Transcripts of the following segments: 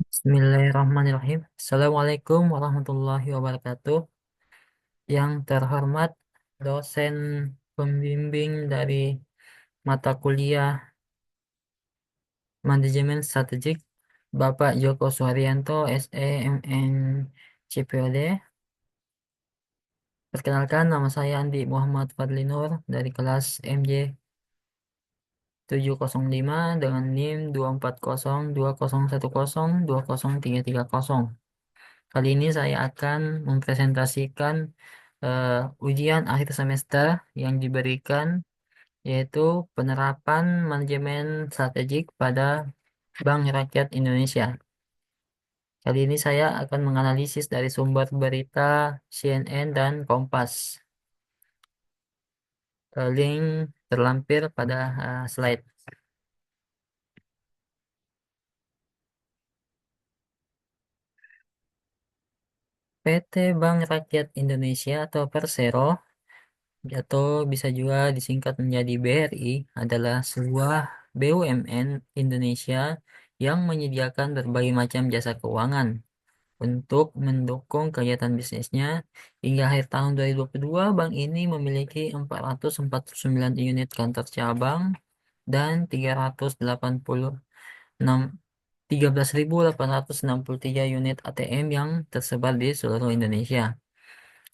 Bismillahirrahmanirrahim. Assalamualaikum warahmatullahi wabarakatuh. Yang terhormat dosen pembimbing dari mata kuliah Manajemen Strategik, Bapak Joko Suharyanto, SE, MN, CPOD. Perkenalkan, nama saya Andi Muhammad Fadli Nur dari kelas MJ 705 dengan NIM 24020102030. Kali ini saya akan mempresentasikan ujian akhir semester yang diberikan, yaitu penerapan manajemen strategik pada Bank Rakyat Indonesia. Kali ini saya akan menganalisis dari sumber berita CNN dan Kompas. Link terlampir pada slide. PT Bank Rakyat Indonesia atau Persero, atau bisa juga disingkat menjadi BRI, adalah sebuah BUMN Indonesia yang menyediakan berbagai macam jasa keuangan. Untuk mendukung kegiatan bisnisnya, hingga akhir tahun 2022, bank ini memiliki 449 unit kantor cabang dan 13.863 unit ATM yang tersebar di seluruh Indonesia.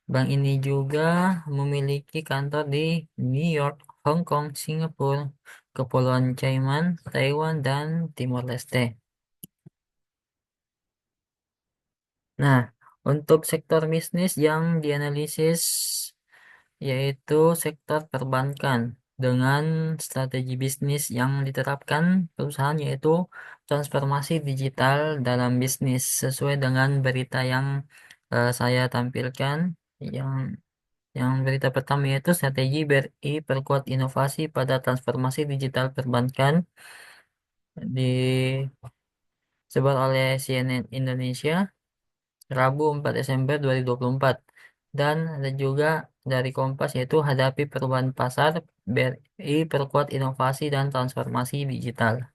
Bank ini juga memiliki kantor di New York, Hong Kong, Singapura, Kepulauan Cayman, Taiwan, dan Timor Leste. Nah, untuk sektor bisnis yang dianalisis yaitu sektor perbankan, dengan strategi bisnis yang diterapkan perusahaan yaitu transformasi digital dalam bisnis, sesuai dengan berita yang saya tampilkan. Yang berita pertama yaitu strategi BRI perkuat inovasi pada transformasi digital perbankan, disebar oleh CNN Indonesia Rabu 4 Desember 2024. Dan ada juga dari Kompas, yaitu hadapi perubahan pasar, BRI perkuat inovasi dan transformasi digital.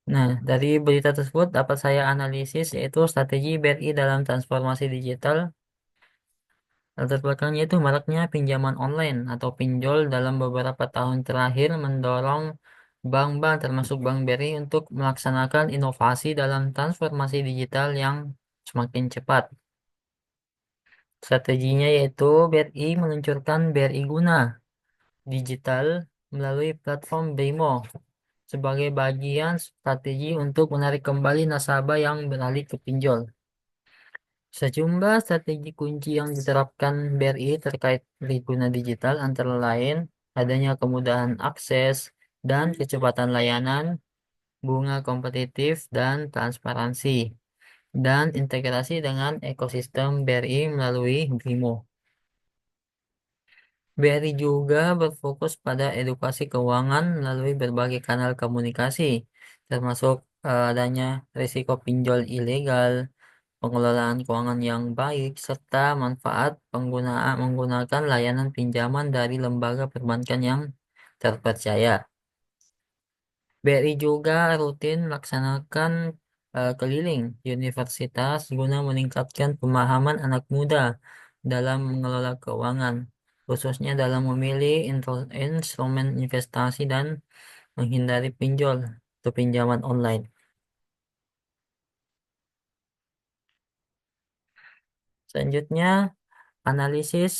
Nah, dari berita tersebut dapat saya analisis yaitu strategi BRI dalam transformasi digital. Latar belakangnya itu maraknya pinjaman online atau pinjol dalam beberapa tahun terakhir mendorong bank-bank termasuk Bank BRI untuk melaksanakan inovasi dalam transformasi digital yang semakin cepat. Strateginya yaitu BRI meluncurkan BRI Guna digital melalui platform Brimo sebagai bagian strategi untuk menarik kembali nasabah yang beralih ke pinjol. Sejumlah strategi kunci yang diterapkan BRI terkait Briguna digital antara lain adanya kemudahan akses dan kecepatan layanan, bunga kompetitif dan transparansi, dan integrasi dengan ekosistem BRI melalui Brimo. BRI juga berfokus pada edukasi keuangan melalui berbagai kanal komunikasi, termasuk adanya risiko pinjol ilegal, pengelolaan keuangan yang baik, serta manfaat penggunaan menggunakan layanan pinjaman dari lembaga perbankan yang terpercaya. BRI juga rutin melaksanakan keliling universitas guna meningkatkan pemahaman anak muda dalam mengelola keuangan, khususnya dalam memilih instrumen investasi dan menghindari pinjol atau pinjaman online. Selanjutnya, analisis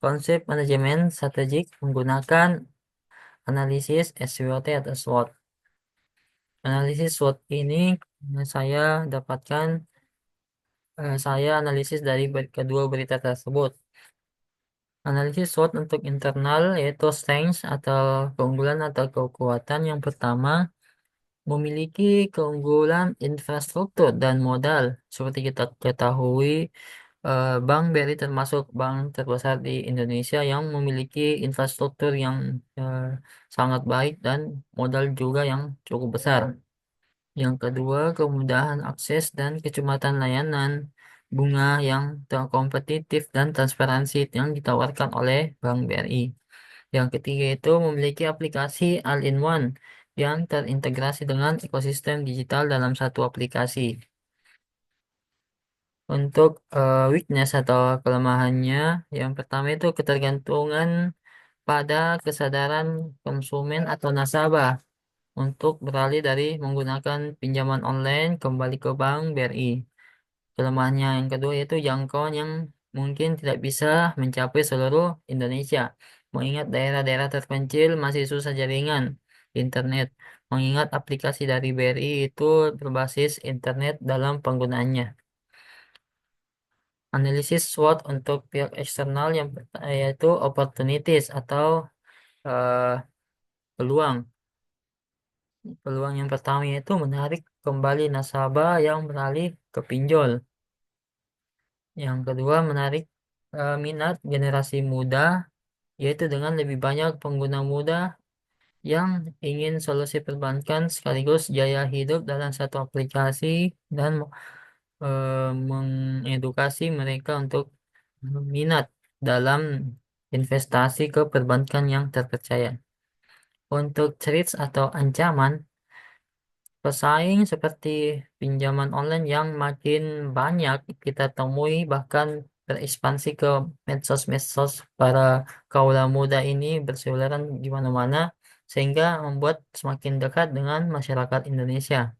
konsep manajemen strategik menggunakan analisis SWOT atau SWOT. Analisis SWOT ini saya dapatkan, saya analisis dari kedua berita tersebut. Analisis SWOT untuk internal yaitu strength atau keunggulan atau kekuatan. Yang pertama, memiliki keunggulan infrastruktur dan modal. Seperti kita ketahui, Bank BRI termasuk bank terbesar di Indonesia yang memiliki infrastruktur yang eh, sangat baik dan modal juga yang cukup besar. Yang kedua, kemudahan akses dan kecepatan layanan, bunga yang kompetitif dan transparansi yang ditawarkan oleh Bank BRI. Yang ketiga itu memiliki aplikasi all-in-one yang terintegrasi dengan ekosistem digital dalam satu aplikasi. Untuk weakness atau kelemahannya, yang pertama itu ketergantungan pada kesadaran konsumen atau nasabah untuk beralih dari menggunakan pinjaman online kembali ke bank BRI. Kelemahannya yang kedua yaitu jangkauan yang mungkin tidak bisa mencapai seluruh Indonesia, mengingat daerah-daerah terpencil masih susah jaringan internet, mengingat aplikasi dari BRI itu berbasis internet dalam penggunaannya. Analisis SWOT untuk pihak eksternal yang yaitu opportunities atau eh, peluang. Peluang yang pertama yaitu menarik kembali nasabah yang beralih ke pinjol. Yang kedua, menarik minat generasi muda, yaitu dengan lebih banyak pengguna muda yang ingin solusi perbankan sekaligus gaya hidup dalam satu aplikasi dan mengedukasi mereka untuk minat dalam investasi ke perbankan yang terpercaya. Untuk threats atau ancaman, pesaing seperti pinjaman online yang makin banyak kita temui bahkan berekspansi ke medsos-medsos para kaula muda ini berseliweran di mana-mana sehingga membuat semakin dekat dengan masyarakat Indonesia.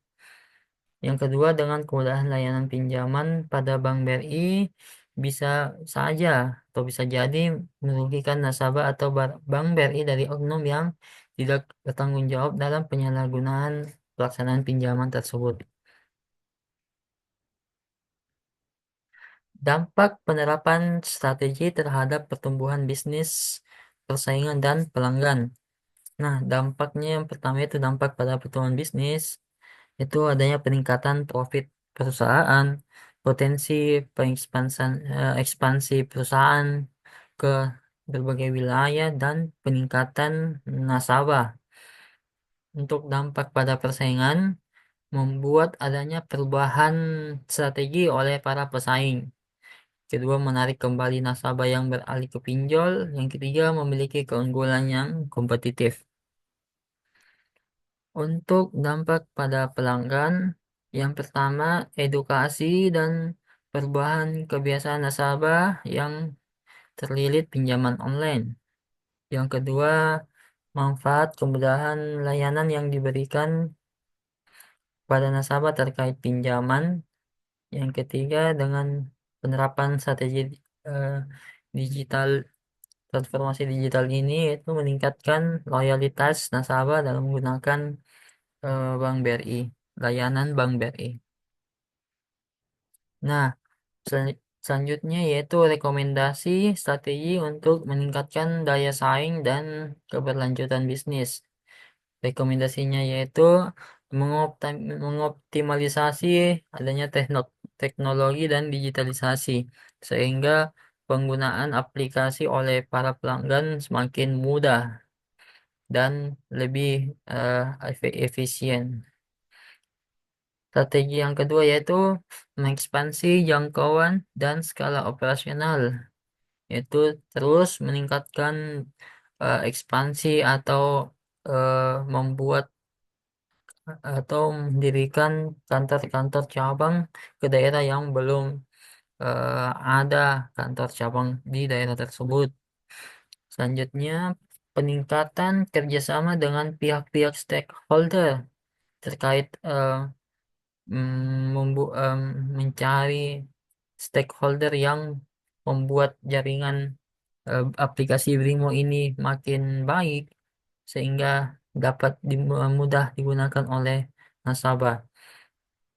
Yang kedua, dengan kemudahan layanan pinjaman pada Bank BRI bisa saja atau bisa jadi merugikan nasabah atau Bank BRI dari oknum yang tidak bertanggung jawab dalam penyalahgunaan pelaksanaan pinjaman tersebut. Dampak penerapan strategi terhadap pertumbuhan bisnis, persaingan, dan pelanggan. Nah, dampaknya yang pertama itu dampak pada pertumbuhan bisnis, itu adanya peningkatan profit perusahaan, potensi ekspansi perusahaan ke berbagai wilayah, dan peningkatan nasabah. Untuk dampak pada persaingan, membuat adanya perubahan strategi oleh para pesaing. Kedua, menarik kembali nasabah yang beralih ke pinjol. Yang ketiga, memiliki keunggulan yang kompetitif. Untuk dampak pada pelanggan, yang pertama, edukasi dan perubahan kebiasaan nasabah yang terlilit pinjaman online. Yang kedua, manfaat kemudahan layanan yang diberikan pada nasabah terkait pinjaman. Yang ketiga, dengan penerapan strategi eh, digital transformasi digital ini itu meningkatkan loyalitas nasabah dalam menggunakan Bank BRI, layanan Bank BRI. Nah, selanjutnya yaitu rekomendasi strategi untuk meningkatkan daya saing dan keberlanjutan bisnis. Rekomendasinya yaitu mengoptimalisasi adanya teknologi dan digitalisasi sehingga penggunaan aplikasi oleh para pelanggan semakin mudah dan lebih efisien. Strategi yang kedua yaitu mengekspansi jangkauan dan skala operasional, yaitu terus meningkatkan ekspansi atau membuat atau mendirikan kantor-kantor cabang ke daerah yang belum ada kantor cabang di daerah tersebut. Selanjutnya, peningkatan kerjasama dengan pihak-pihak stakeholder terkait mencari stakeholder yang membuat jaringan aplikasi Brimo ini makin baik sehingga dapat mudah digunakan oleh nasabah.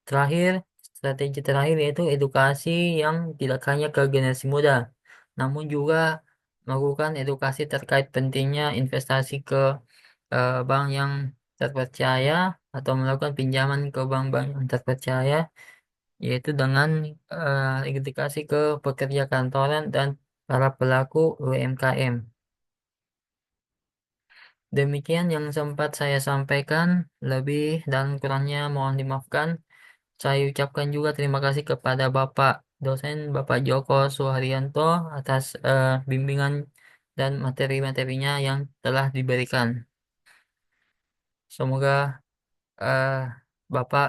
Terakhir, strategi terakhir yaitu edukasi yang tidak hanya ke generasi muda, namun juga melakukan edukasi terkait pentingnya investasi ke bank yang terpercaya atau melakukan pinjaman ke bank-bank yang terpercaya, yaitu dengan edukasi ke pekerja kantoran dan para pelaku UMKM. Demikian yang sempat saya sampaikan, lebih dan kurangnya mohon dimaafkan. Saya ucapkan juga terima kasih kepada Bapak dosen Bapak Joko Suharyanto atas bimbingan dan materi-materinya yang telah diberikan. Semoga eh, Bapak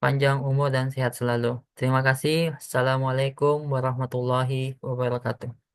panjang umur dan sehat selalu. Terima kasih. Assalamualaikum warahmatullahi wabarakatuh.